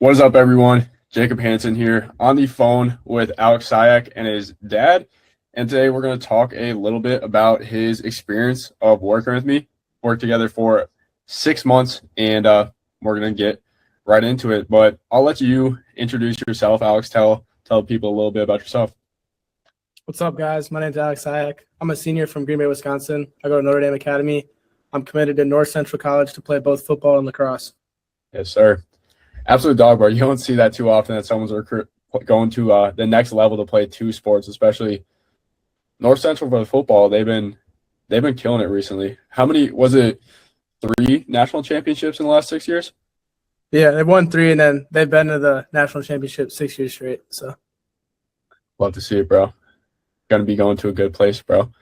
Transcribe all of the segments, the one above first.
What is up, everyone? Jacob Hansen here on the phone with Alex Sayak and his dad. And today we're going to talk a little bit about his experience of working with me. Worked together for 6 months, and we're going to get right into it. But I'll let you introduce yourself, Alex. Tell people a little bit about yourself. What's up, guys? My name's Alex Sayak. I'm a senior from Green Bay, Wisconsin. I go to Notre Dame Academy. I'm committed to North Central College to play both football and lacrosse. Yes, sir. Absolute dog bar. You don't see that too often, that someone's going to the next level to play two sports, especially North Central for the football. They've been killing it recently. How many was it? 3 national championships in the last 6 years? Yeah, they've won 3, and then they've been to the national championship 6 years straight. So, Love to see it, bro. Gonna be going to a good place, bro.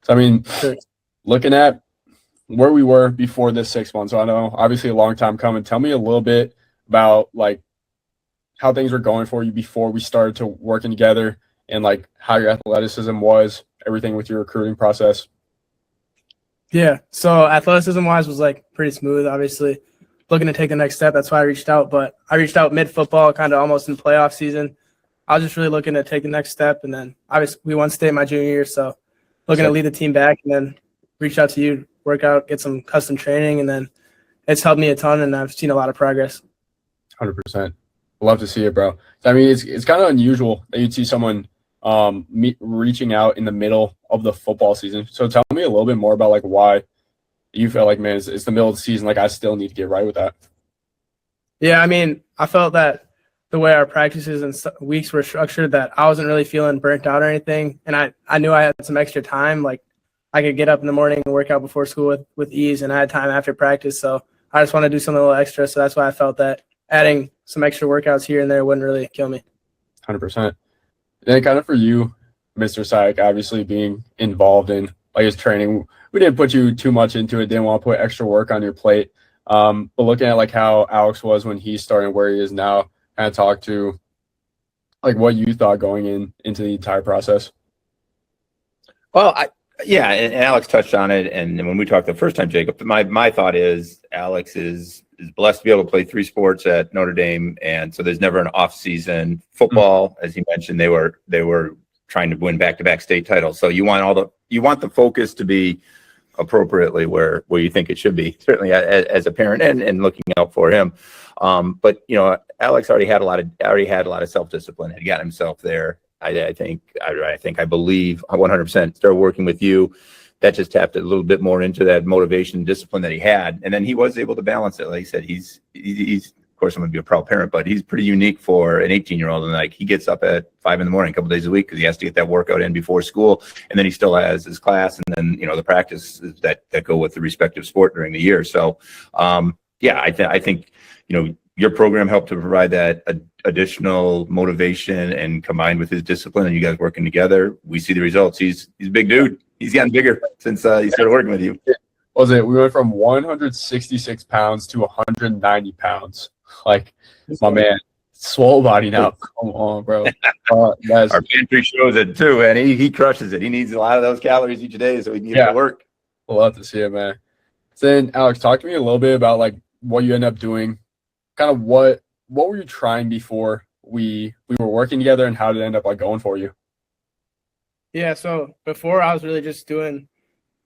So, I mean, sure. Looking at where we were before this 6 months, so I know obviously a long time coming. Tell me a little bit about like how things were going for you before we started to working together, and like how your athleticism was, everything with your recruiting process. Yeah, so athleticism-wise was like pretty smooth, obviously. Looking to take the next step, that's why I reached out. But I reached out mid-football, kind of almost in playoff season. I was just really looking to take the next step, and then obviously we won state my junior year, so looking to lead the team back, and then reach out to you, work out, get some custom training, and then it's helped me a ton, and I've seen a lot of progress. 100%. Love to see it, bro. I mean, it's kind of unusual that you'd see someone reaching out in the middle of the football season. So tell me a little bit more about like why you felt like, man, it's the middle of the season. Like I still need to get right with that. Yeah, I mean, I felt that the way our practices and weeks were structured, that I wasn't really feeling burnt out or anything. And I knew I had some extra time. Like I could get up in the morning and work out before school with ease, and I had time after practice. So I just want to do something a little extra. So that's why I felt that adding some extra workouts here and there wouldn't really kill me. 100%. Then kind of for you, Mr. Sayak, obviously being involved in like his training, we didn't put you too much into it. Didn't want to put extra work on your plate. But looking at like how Alex was when he started, where he is now, kind of talk to like what you thought going into the entire process. Well, and Alex touched on it, and when we talked the first time, Jacob, my thought is Alex is blessed to be able to play 3 sports at Notre Dame, and so there's never an off season. Football, as he mentioned, they were trying to win back-to-back state titles, so you want the focus to be appropriately where you think it should be, certainly as a parent and looking out for him. But you know, Alex already had a lot of self-discipline, had gotten himself there. I believe 100% started working with you. That just tapped a little bit more into that motivation, discipline that he had, and then he was able to balance it. Like I said, he's of course I'm going to be a proud parent, but he's pretty unique for an 18-year-old, and like he gets up at 5 a.m, a couple days a week because he has to get that workout in before school, and then he still has his class, and then the practices that go with the respective sport during the year. So I think your program helped to provide that additional motivation, and combined with his discipline and you guys working together, we see the results. He's a big dude. He's gotten bigger since he started working with you. What was it? We went from 166 pounds to 190 pounds. Like, my man, swole body now. Come on, bro. Our pantry shows it too, and he crushes it. He needs a lot of those calories each day, so he can get to work. Love to see it, man. So then, Alex, talk to me a little bit about like what you end up doing. Kind of what were you trying before we were working together, and how did it end up like going for you? Yeah, so before I was really just doing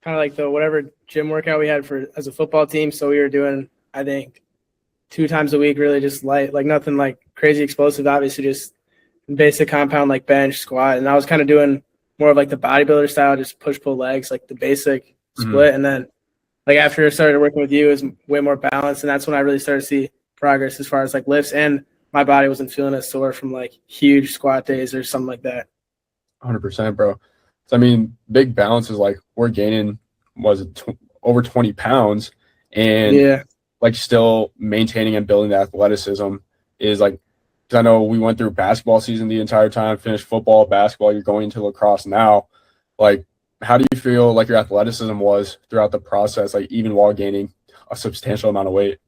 kind of like the whatever gym workout we had as a football team. So we were doing, I think, 2 times a week, really just light, like nothing like crazy explosive, obviously just basic compound like bench, squat. And I was kind of doing more of like the bodybuilder style, just push, pull legs, like the basic split. And then like after I started working with you, it was way more balanced. And that's when I really started to see progress as far as like lifts, and my body wasn't feeling as sore from like huge squat days or something like that. 100%, bro. So, I mean, big balance is like we're gaining, over 20 pounds, and like still maintaining and building the athleticism is like, because I know we went through basketball season the entire time, finished football, basketball, you're going into lacrosse now. Like, how do you feel like your athleticism was throughout the process, like even while gaining a substantial amount of weight?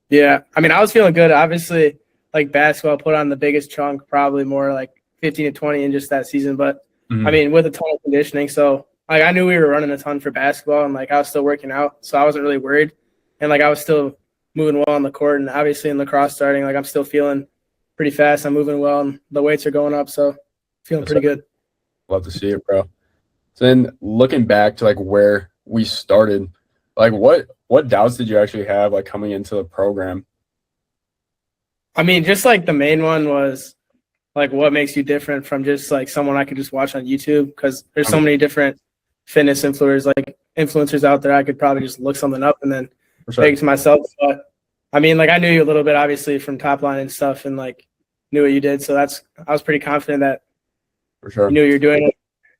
Yeah, I mean, I was feeling good. Obviously, like basketball put on the biggest chunk, probably more like 15 to 20 in just that season. But I mean, with a ton of conditioning. So like I knew we were running a ton for basketball, and like I was still working out, so I wasn't really worried. And like I was still moving well on the court, and obviously in lacrosse starting, like I'm still feeling pretty fast. I'm moving well, and the weights are going up, so feeling pretty good. Love to see it, bro. So then looking back to like where we started, like what doubts did you actually have like coming into the program? I mean, just like the main one was like what makes you different from just like someone I could just watch on YouTube, because there's so many different fitness influencers out there. I could probably just look something up and then take it to myself. But I mean, like I knew you a little bit obviously from Top Line and stuff, and like knew what you did. So I was pretty confident that For sure. you knew what you're doing.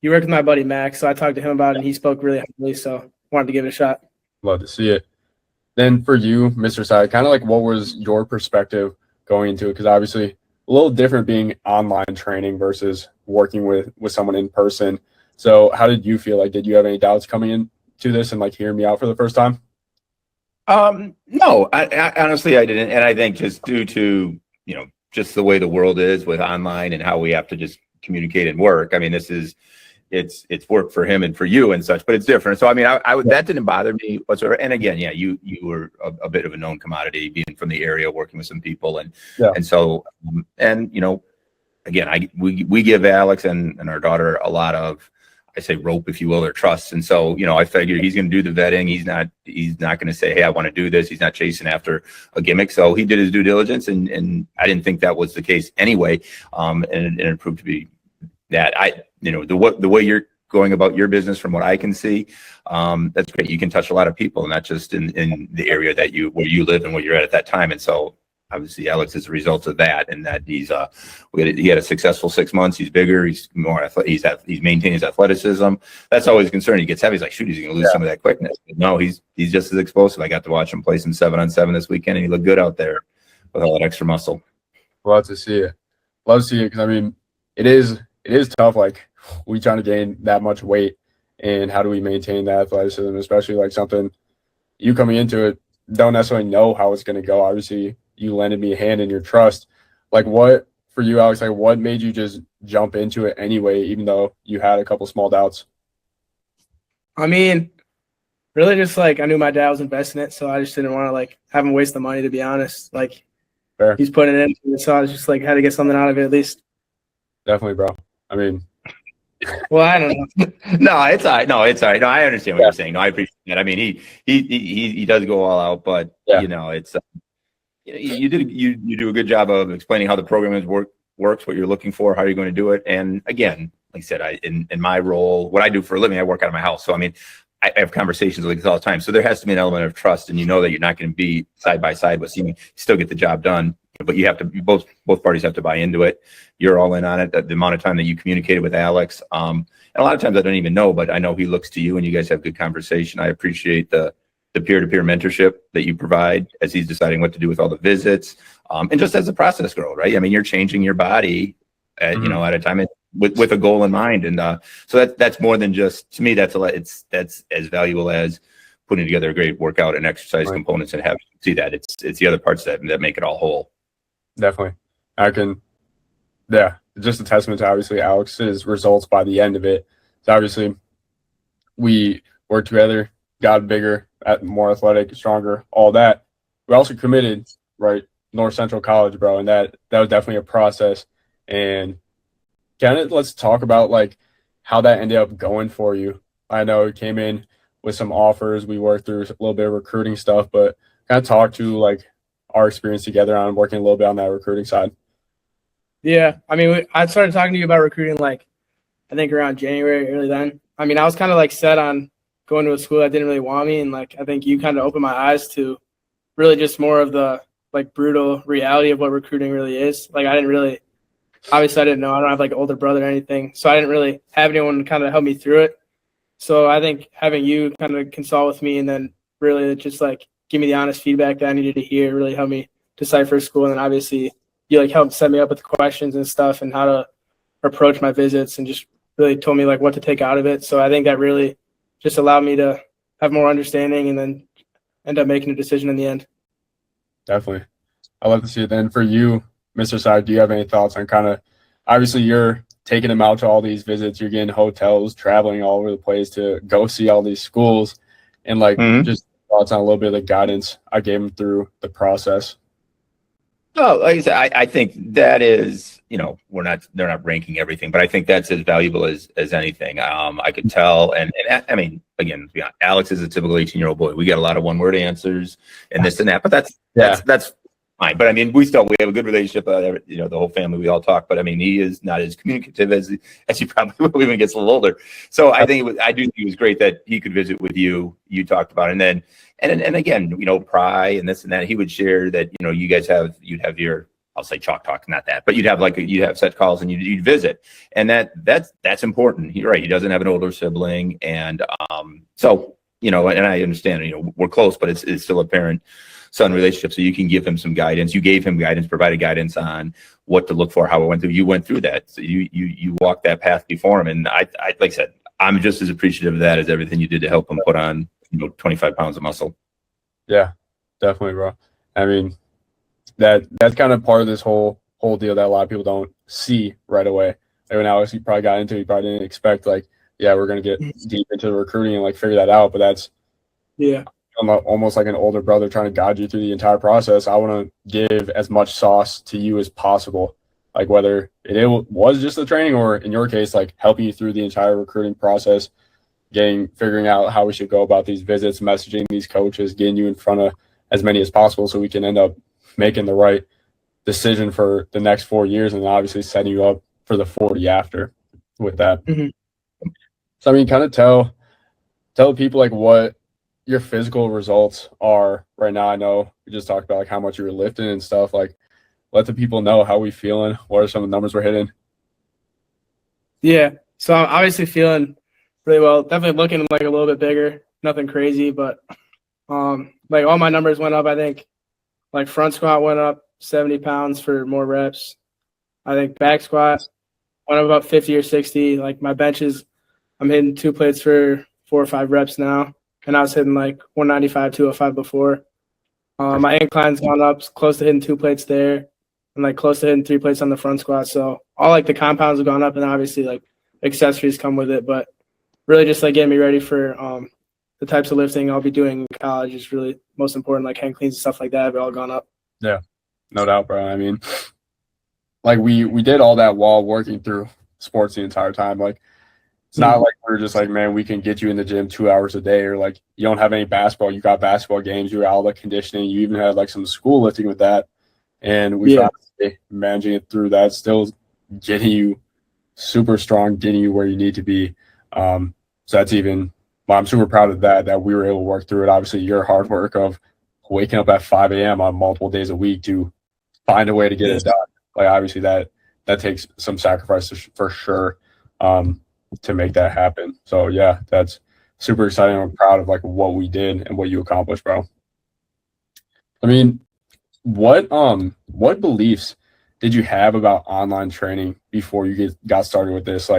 You worked with my buddy Max, so I talked to him about it, and he spoke really highly. So wanted to give it a shot. Love to see it. Then for you, Mr. Side, kind of like what was your perspective going into it? Because obviously a little different being online training versus working with someone in person. So how did you feel? Like, did you have any doubts coming into this and like hearing me out for the first time? No, I honestly I didn't, and I think just due to just the way the world is with online and how we have to just communicate and work. I mean, it's work for him and for you and such, but it's different. So I mean, that didn't bother me whatsoever. And again, yeah, you were a bit of a known commodity being from the area, working with some people, and so again, we give Alex and our daughter a lot of, I say rope, if you will, or trust. And so, I figured he's going to do the vetting. He's not going to say, hey, I want to do this. He's not chasing after a gimmick. So he did his due diligence, and I didn't think that was the case anyway. And it proved to be that the way you're going about your business, from what I can see, that's great. You can touch a lot of people, not just in the area where you live and where you're at that time. And so obviously Alex is a result of that, and that he had a successful 6 months. He's bigger. He's more athletic. He's maintaining his athleticism. That's always a concern. He gets heavy. He's like, shoot, he's going to lose some of that quickness. But no, he's just as explosive. I got to watch him play some 7-on-7 this weekend, and he looked good out there with all that extra muscle. Love to see it. Love to see it, because I mean, it is tough. Like, we trying to gain that much weight, and how do we maintain that athleticism, especially like something you coming into it don't necessarily know how it's going to go. Obviously, you lended me a hand in your trust. Like, what for you, Alex? Like, what made you just jump into it anyway, even though you had a couple small doubts? I mean, really, just like I knew my dad was investing it, so I just didn't want to like have him waste the money. To be honest, like Fair. He's putting it in, so I was just like had to get something out of it at least. Definitely, bro. I mean, well, I don't know. No, it's all right. No, it's all right. No, I understand what you're saying. No, I appreciate that. I mean, he does go all out, but it's you do a good job of explaining how the program works, what you're looking for, how you're going to do it. And again, like I said, in my role, what I do for a living, I work out of my house. So I mean, I have conversations like this all the time. So there has to be an element of trust, and that you're not going to be side by side with you. Still get the job done, but you have to. Both parties have to buy into it. You're all in on it. The amount of time that you communicated with Alex, and a lot of times I don't even know, but I know he looks to you, and you guys have good conversation. I appreciate the peer-to-peer mentorship that you provide as he's deciding what to do with all the visits, and just as the process grows, right? I mean, you're changing your body at a time with a goal in mind, and so that's more than just, to me, that's as valuable as putting together a great workout and exercise components and having see that it's the other parts that make it all whole. Definitely, just a testament to obviously Alex's results by the end of it. So obviously, we worked together, got bigger, more athletic, stronger, all that. We also committed, right, North Central College, bro, and that was definitely a process. And let's talk about like how that ended up going for you. I know it came in with some offers. We worked through a little bit of recruiting stuff, but kind of talk to like our experience together on working a little bit on that recruiting side. Yeah, I mean, I started talking to you about recruiting like I think around January, early then. I mean, I was kind of like set on going to a school that didn't really want me, and like I think you kind of opened my eyes to really just more of the like brutal reality of what recruiting really is. Like I didn't really, obviously I didn't know. I don't have like an older brother or anything, so I didn't really have anyone to kind of help me through it. So I think having you kind of consult with me and then really just like give me the honest feedback that I needed to hear really helped me decipher school. And then obviously you like helped set me up with questions and stuff and how to approach my visits, and just really told me like what to take out of it. So I think that really just allowed me to have more understanding and then end up making a decision in the end. Definitely. I love to see it. Then for you, Mr. Side, do you have any thoughts on kind of, obviously you're taking them out to all these visits, you're getting hotels, traveling all over the place to go see all these schools, and like just thoughts on a little bit of the guidance I gave him through the process? Oh, like I said, I think that is, they're not ranking everything, but I think that's as valuable as anything. I could tell, and I mean, again, Alex is a typical 18-year-old boy. We get a lot of one-word answers and this and that, but that's fine. But I mean, we have a good relationship. The whole family, we all talk. But I mean, he is not as communicative as he probably will when he gets a little older. So I do think it was great that he could visit with you. You talked about it. And then. And again, Pry and this and that, he would share that, you guys you'd have your, I'll say chalk talk, not that, but you'd have set calls and you'd visit. And that's important. You're right. He doesn't have an older sibling. And so, and I understand, we're close, but it's still a parent-son relationship. So you can give him some guidance. You gave him guidance, provided guidance on what to look for, how it went through. You went through that. So you walked that path before him. And I like I said, I'm just as appreciative of that as everything you did to help him put on 25 pounds of muscle. Yeah, definitely, bro. I mean, that's kind of part of this whole deal that a lot of people don't see right away. Like when Alex, he probably got into it, he probably didn't expect we're gonna get deep into the recruiting and figure that out. But that's almost like an older brother trying to guide you through the entire process. I want to give as much sauce to you as possible, whether it was just the training or in your case, helping you through the entire recruiting process. Figuring out how we should go about these visits, messaging these coaches, getting you in front of as many as possible so we can end up making the right decision for the next 4 years and obviously setting you up for the 40 after with that. Mm-hmm. So, I mean, kind of tell people what your physical results are right now. I know we just talked about how much you were lifting and stuff. Let the people know how we feeling. What are some of the numbers we're hitting? Yeah. So I'm obviously feeling really well. Definitely looking a little bit bigger. Nothing crazy, but all my numbers went up. I think front squat went up 70 pounds for more reps. I think back squat went up about 50 or 60. My benches, I'm hitting 2 plates for 4 or 5 reps now, and I was hitting 195, 205 before. My incline's gone up, close to hitting 2 plates there, and close to hitting 3 plates on the front squat. So all the compounds have gone up, and obviously accessories come with it, but really just getting me ready for the types of lifting I'll be doing in college is really most important. Hang cleans and stuff like that have all gone up. Yeah, no doubt, bro. I mean, we did all that while working through sports the entire time. It's not we're just man, we can get you in the gym 2 hours a day, or you don't have any basketball. You got basketball games. You're out conditioning. You even had some school lifting with that, and we found managing it through that, still getting you super strong, getting you where you need to be. So that's I'm super proud of that we were able to work through it. Obviously, your hard work of waking up at 5 a.m. on multiple days a week to find a way to get it done. Obviously that takes some sacrifice for sure to make that happen. So yeah, that's super exciting. I'm proud of what we did and what you accomplished, bro. I mean, what beliefs did you have about online training before you got started with this?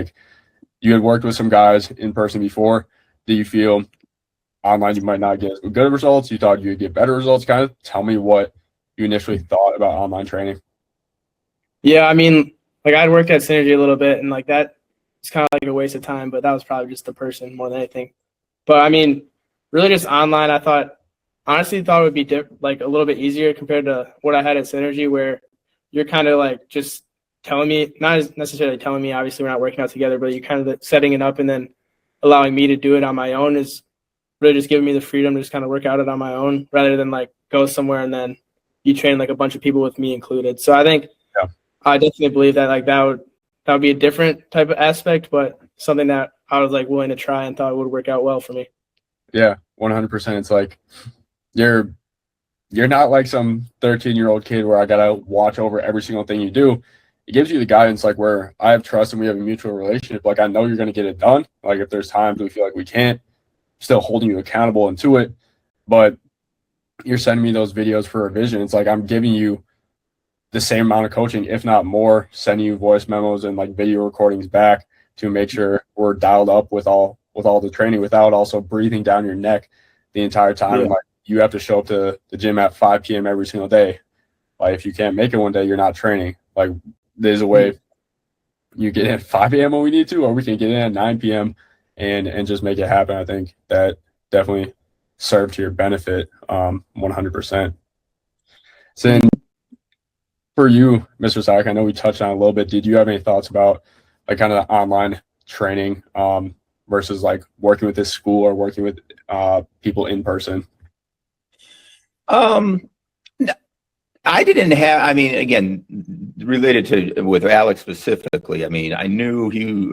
You had worked with some guys in person before. Do you feel online you might not get as good results? You thought you would get better results? Kind of tell me what you initially thought about online training. Yeah, I mean, I'd worked at Synergy a little bit, and that it's kind of a waste of time, but that was probably just the person more than anything. But I mean, really just online, honestly thought it would be a little bit easier compared to what I had at Synergy, where you're kind of just telling me, not necessarily telling me, obviously we're not working out together, but you're kind of setting it up and then allowing me to do it on my own is really just giving me the freedom to just kind of work out it on my own rather than go somewhere and then you train a bunch of people with me included. So I think I definitely believe that that would be a different type of aspect, but something that I was willing to try and thought would work out well for me. Yeah, 100%. It's you're not some 13-year-old kid where I gotta watch over every single thing you do. It gives you the guidance where I have trust and we have a mutual relationship. I know you're gonna get it done. If there's times we feel we can't, still holding you accountable and to it. But you're sending me those videos for revision. It's I'm giving you the same amount of coaching, if not more, sending you voice memos and video recordings back to make sure we're dialed up with all the training without also breathing down your neck the entire time. Yeah. You have to show up to the gym at 5 p.m. every single day. If you can't make it one day, you're not training. There's a way you get in at 5 a.m. when we need to, or we can get in at 9 p.m. and just make it happen. I think that definitely serve to your benefit 100%. So then for you, Mr. Sack, I know we touched on it a little bit. Did you have any thoughts about like kind of the online training versus like working with this school or working with people in person? I didn't have, I mean, again, related to with Alex specifically, I mean, I knew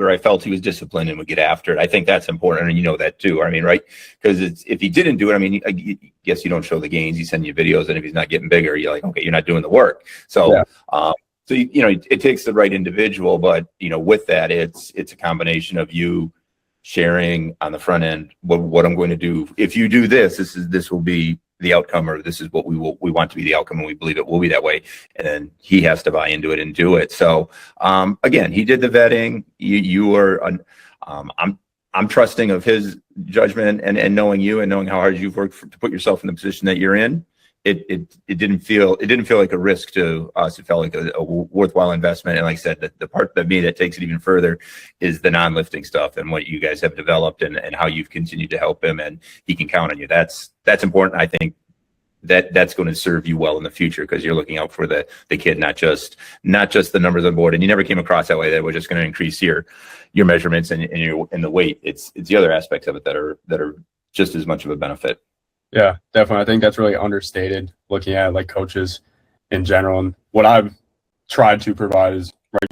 I felt he was disciplined and would get after it. I think that's important. And you know that too. I mean, right. Because if he didn't do it, I mean, I guess you don't show the gains, you send you videos, and if he's not getting bigger, you're like, okay, you're not doing the work. So, yeah. It takes the right individual, but with that, it's a combination of you sharing on the front end what I'm going to do. If you do this, this will be the outcome, or this is what we want to be the outcome, and we believe it will be that way. And then he has to buy into it and do it. So again, he did the vetting. I'm trusting of his judgment and knowing you and knowing how hard you've worked to put yourself in the position that you're in. It didn't feel like a risk to us. It felt like a worthwhile investment. And like I said, the part of me that takes it even further is the non-lifting stuff and what you guys have developed and how you've continued to help him, and he can count on you. That's important. I think that's going to serve you well in the future, because you're looking out for the kid, not just the numbers on board. And you never came across that way, that we're just going to increase your measurements and the weight. It's the other aspects of it that are just as much of a benefit. Yeah, definitely. I think that's really understated, looking at like coaches in general. And what I've tried to provide is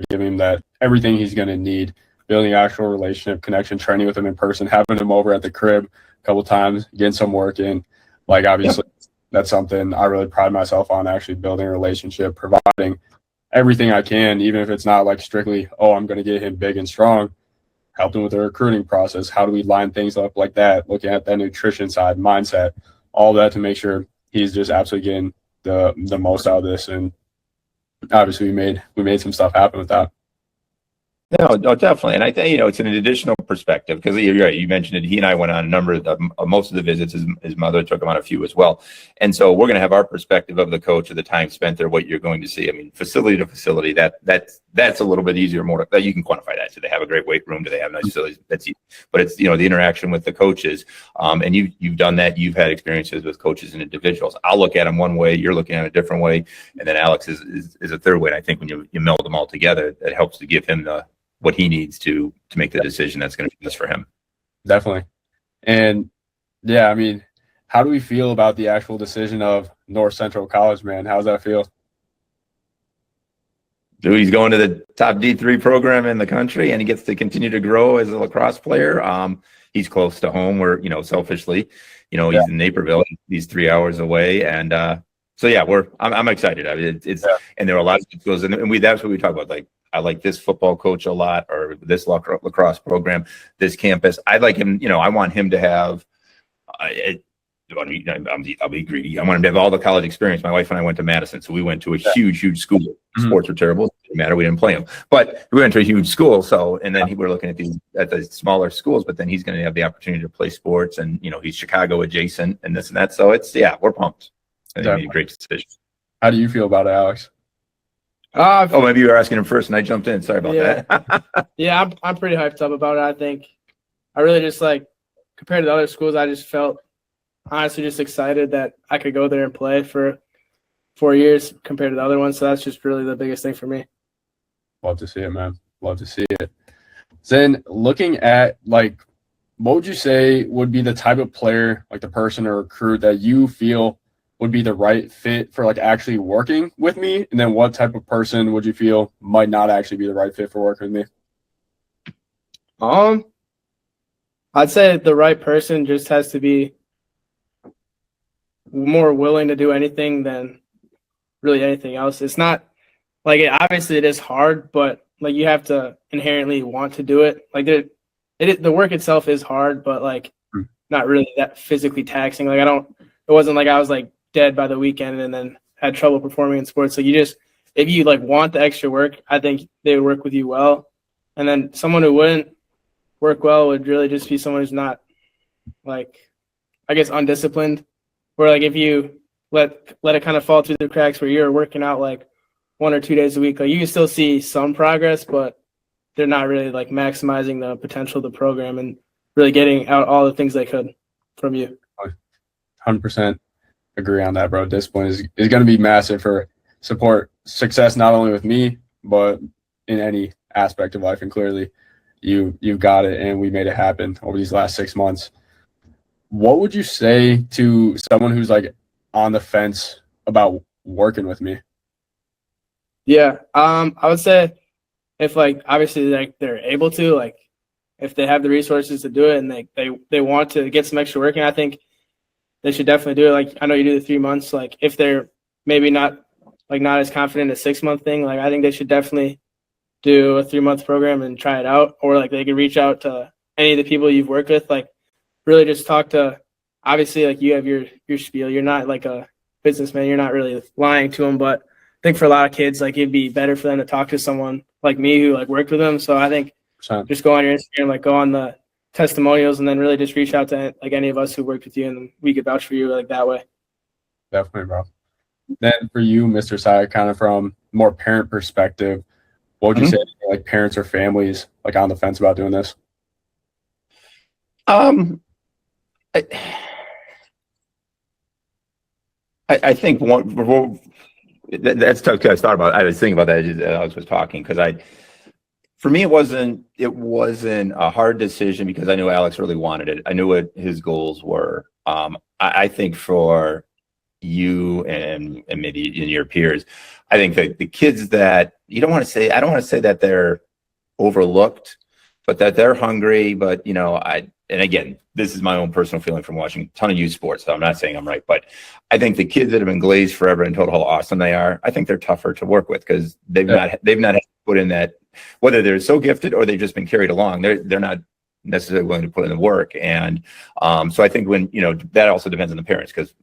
giving him that everything he's going to need, building actual relationship, connection, training with him in person, having him over at the crib a couple times, getting some work in. Like, obviously, that's something I really pride myself on, actually building a relationship, providing everything I can, even if it's not like strictly, oh, I'm going to get him big and strong. Help him with the recruiting process. How do we line things up like that? Looking at that nutrition side, mindset, all that, to make sure he's just absolutely getting the most out of this. And obviously we made some stuff happen with that. No, definitely. And I think, it's an additional perspective, because you're right. You mentioned it. He and I went on a number of most of the visits. His mother took him on a few as well. And so we're going to have our perspective of the coach, of the time spent there, what you're going to see. I mean, facility to facility, that's a little bit easier, more that you can quantify that. Do they have a great weight room? Do they have nice facilities? That's easy. But it's, the interaction with the coaches. And you've done that. You've had experiences with coaches and individuals. I'll look at them one way. You're looking at it a different way. And then Alex is a third way. And I think when you meld them all together, it helps to give him what he needs to make the decision that's going to be best for him. Definitely. And yeah, I mean, how do we feel about the actual decision of North Central College, man? How's that feel? Dude, he's going to the top D3 program in the country, and he gets to continue to grow as a lacrosse player. He's close to home, where, selfishly, he's in Naperville. He's 3 hours away. And so, yeah, I'm excited. I mean, and there are a lot of schools, and that's what we talk about. Like, I like this football coach a lot, or this lacrosse program, this campus. I like him, I want him to have, I'll be greedy. I want him to have all the college experience. My wife and I went to Madison, so we went to a huge school. Mm-hmm. Sports were terrible. It didn't matter. We didn't play them, but we went to a huge school. So, and then we're looking at the smaller schools, but then he's going to have the opportunity to play sports, and, he's Chicago adjacent and this and that. So we're pumped. I think he made a great decision. How do you feel about it, Alex? Maybe you were asking him first and I jumped in. Sorry about that. Yeah, I'm pretty hyped up about it. I think I really just, compared to the other schools, I just felt honestly just excited that I could go there and play for 4 years compared to the other ones. So that's just really the biggest thing for me. Love to see it, man. Love to see it. Then looking at, what would you say would be the type of player, like the person or recruit, that you feel would be the right fit for actually working with me? And then what type of person would you feel might not actually be the right fit for working with me? I'd say the right person just has to be more willing to do anything than really anything else. It's not obviously it is hard, but you have to inherently want to do it. The work itself is hard, but not really that physically taxing. It wasn't I was dead by the weekend and then had trouble performing in sports. So if you want the extra work, I think they would work with you well. And then someone who wouldn't work well would really just be someone who's not undisciplined, where if you let it kind of fall through the cracks, where you're working out 1 or 2 days a week, you can still see some progress, but they're not really maximizing the potential of the program and really getting out all the things they could from you. 100% agree on that, bro. Discipline is going to be massive for support success, not only with me, but in any aspect of life. And clearly you've got it, and we made it happen over these last 6 months. What would you say to someone who's like on the fence about working with me? Yeah. I would say if like, obviously like they're able to, like if they have the resources to do it and they want to get some extra work in, I think they should definitely do it. Like, I know you do the 3 months, like if they're maybe not as confident in a 6 month thing, like I think they should definitely do a 3 month program and try it out. Or like they could reach out to any of the people you've worked with, like really just talk to, obviously like you have your spiel. You're not like a businessman. You're not really lying to them, but I think for a lot of kids, like it'd be better for them to talk to someone like me who like worked with them. So I think just go on your Instagram, like go on the testimonials, and then really just reach out to like any of us who worked with you, and we could vouch for you like that way. Definitely, bro. Then for you, Mr. Sy, kind of from more parent perspective, what would you say to like parents or families like on the fence about doing this? I think that's tough because I was thinking about that as Alex was talking, because for me, it wasn't a hard decision because I knew Alex really wanted it. I knew what his goals were. I think for you and maybe in your peers, I think that the kids that I don't want to say that they're overlooked, but that they're hungry. But and again, this is my own personal feeling from watching a ton of youth sports, so I'm not saying I'm right, but I think the kids that have been glazed forever and told how awesome they are, I think they're tougher to work with because they've not had to put in that, whether they're so gifted or they've just been carried along, they're not necessarily willing to put in the work. And so I think when that also depends on the parents, because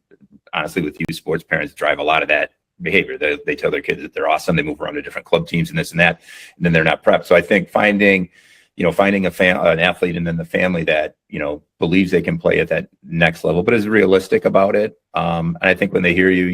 honestly, with youth sports, parents drive a lot of that behavior. They tell their kids that they're awesome, they move around to different club teams and this and that, and then they're not prepped. So I think finding an athlete and then the family that believes they can play at that next level, but is realistic about it. And I think when they hear you,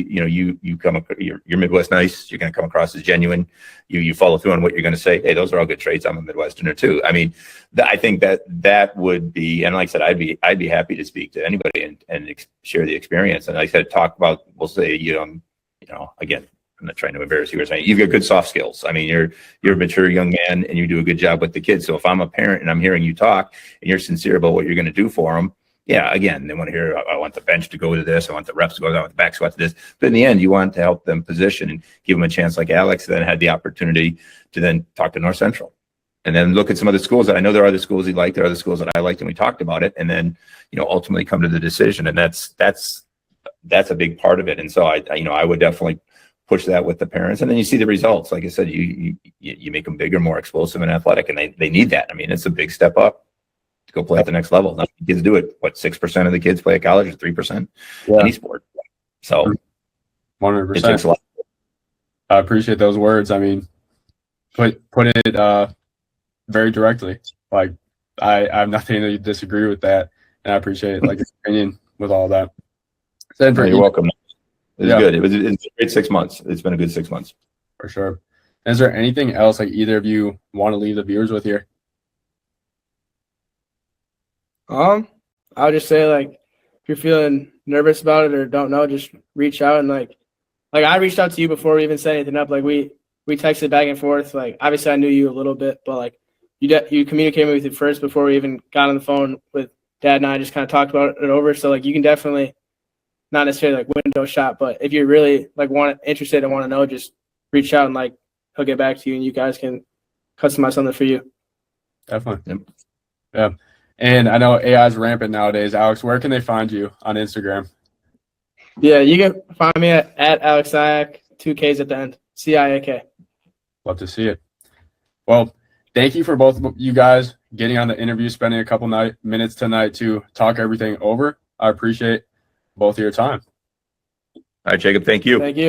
you're Midwest nice. You're going to come across as genuine. You follow through on what you're going to say. Hey, those are all good traits. I'm a Midwesterner too. I mean, I think that would be, and like I said, I'd be happy to speak to anybody and share the experience. And like I said, we'll say again, I'm not trying to embarrass you or saying you've got good soft skills. I mean, you're a mature young man and you do a good job with the kids. So if I'm a parent and I'm hearing you talk and you're sincere about what you're going to do for them, yeah, again, they want to hear, I want the bench to go to this. I want the reps to go down with the back squat to this. But in the end, you want to help them position and give them a chance like Alex then had the opportunity to then talk to North Central and then look at some other schools that I know there are other schools he liked. There are other schools that I liked and we talked about it. And then, ultimately come to the decision. And that's a big part of it. And so I would definitely push that with the parents, and then you see the results. Like I said, you make them bigger, more explosive and athletic, and they need that. I mean, it's a big step up to go play at the next level. Not kids do it. What, 6% of the kids play at college, or 3%? Any sport. So 100%. It takes a lot. I appreciate those words. I mean, put it very directly. Like I have nothing to disagree with that, and I appreciate like your opinion with all that. You're welcome. It was good. It's a great 6 months. It's been a good 6 months. For sure. Is there anything else like either of you want to leave the viewers with here? I would just say like if you're feeling nervous about it or don't know, just reach out and like I reached out to you before we even set anything up. Like we texted back and forth. Like obviously I knew you a little bit, but like you communicated with me first before we even got on the phone with Dad and I just kind of talked about it over. So like you can definitely not necessarily like window shop, but if you're really like interested and want to know, just reach out and like he'll get back to you and you guys can customize something for you. Definitely. Yeah. And I know AI is rampant nowadays. Alex, where can they find you on Instagram? Yeah, you can find me at Alex Siak, 2 Ks at the end, CIAK. Love to see it. Well, thank you for both of you guys getting on the interview, spending a couple minutes tonight to talk everything over. I appreciate both of your time. All right, Jacob. Thank you. Thank you.